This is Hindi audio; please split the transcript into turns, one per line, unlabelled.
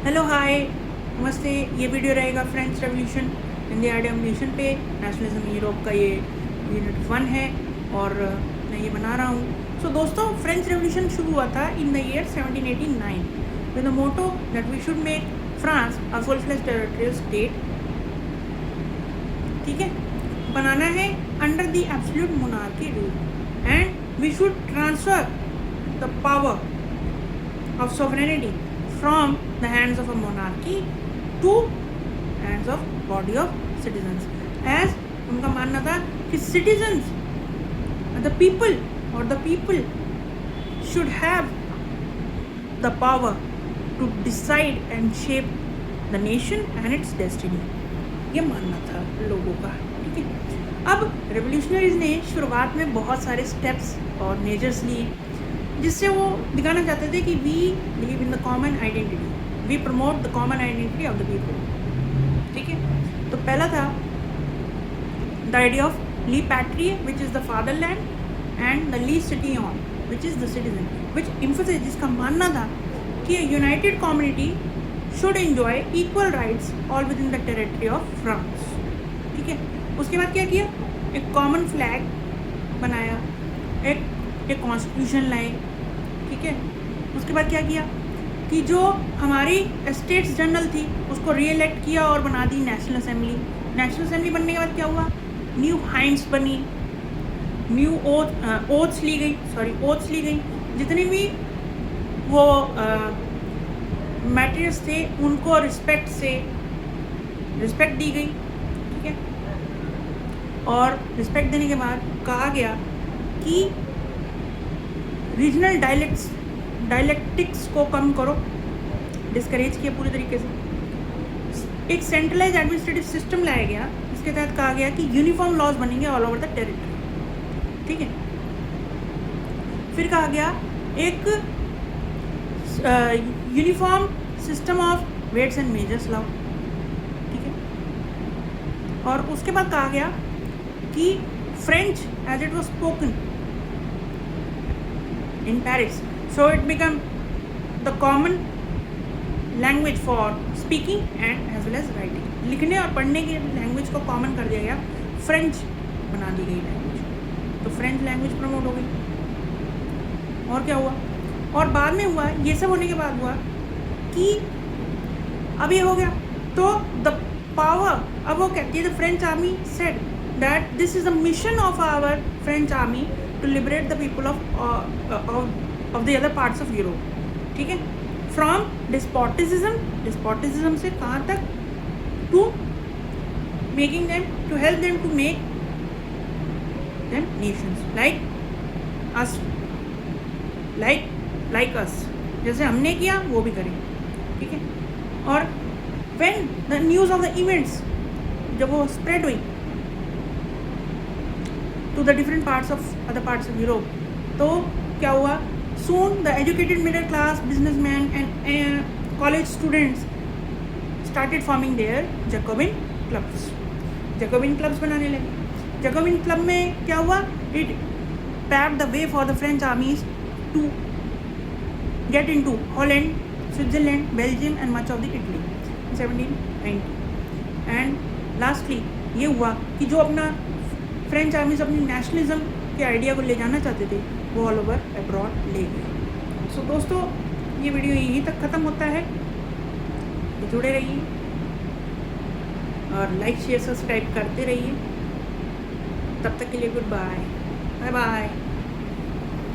हेलो हाय नमस्ते। ये वीडियो रहेगा French revolution in the idea nation पे। नेशनलिज्म यूरोप का ये यूनिट 1 है और मैं ये बना रहा हूँ। सो दोस्तों, फ्रेंच रेवोल्यूशन शुरू हुआ था in the year 1789 with the motto that we should make France a full fledged territorial state. ठीक है, बनाना है under the absolute monarchy rule and we should transfer the power of sovereignty from the hands of a monarchy to hands of body of citizens, as उनका मानना था कि citizens, the people or the people should have the power to decide and shape the nation and its destiny। ये मानना था लोगों का। ठीक है, अब रेवोल्यूशनरीज ने शुरुआत में बहुत सारे स्टेप्स और मेजर्स लिए जिससे वो दिखाना चाहते थे कि we believe in the common identity, we promote the common identity of the people. ठीक है, तो पहला था the idea of le patrie which is the fatherland and the le city on which is the citizen, which emphasis, जिसका मानना था कि united community should enjoy equal rights all within the territory of France. ठीक है, उसके बाद क्या किया, एक कॉमन फ्लैग बनाया, एक कॉन्स्टिट्यूशन लाए। ठीक है, उसके बाद क्या किया कि जो हमारी स्टेट्स जनरल थी उसको रीइलेक्ट किया और बना दी नेशनल असेंबली। नेशनल असेंबली बनने के बाद क्या हुआ, न्यू हाइंड्स बनी, न्यू ओथ्स ली गई। जितने भी वो मैटर्स थे उनको रिस्पेक्ट दी गई। ठीक है, और रिस्पेक्ट देने के बाद कहा गया कि रीजनल डायलेक्टिक्स को कम करो, डिस्करेज किया पूरी तरीके से। एक सेंट्रलाइज एडमिनिस्ट्रेटिव सिस्टम लाया गया जिसके तहत कहा गया कि यूनिफॉर्म लॉज बनेंगे ऑल ओवर द टेरिटरी। ठीक है, फिर कहा गया एक uniform system of weights and measures लाओ। ठीक है, और उसके बाद कहा गया कि French as it was spoken in Paris, so it became the common language for speaking and as well as writing। लिखने और पढ़ने की लैंग्वेज को कॉमन कर दिया गया, फ्रेंच बना दी गई लैंग्वेज, तो फ्रेंच लैंग्वेज प्रमोट हो गई। और क्या हुआ, और बाद में हुआ, ये सब होने के बाद हुआ कि अब ये हो गया तो द पावर, अब वो कहती है the French army said that this is the mission of our French army to liberate the people of the other parts of Europe। ठीक है, from despotism से कहाँ तक, to making them, to help them to make them nations like us, like us, जैसे हमने किया वो भी करें। ठीक है, और when the news of the events जब वो spread हुई to the different parts of other parts of Europe, तो क्या हुआ, soon the educated middle class businessmen and college students started forming their Jacobin clubs बनाने लगे। Jacobin club में क्या हुआ, it paved the way for the French armies to get into Holland, Switzerland, Belgium and much of the Italy in 1790। and lastly ये हुआ कि जो अपना फ्रेंच आर्मीज अपनी नेशनलिज्म के आइडिया को ले जाना चाहते थे वो ऑल ओवर अब्रॉड ले गए। सो दोस्तों, ये वीडियो यहीं तक ख़त्म होता है, तो जुड़े रहिए और लाइक शेयर सब्सक्राइब करते रहिए। तब तक के लिए गुड बाय, बाय बाय।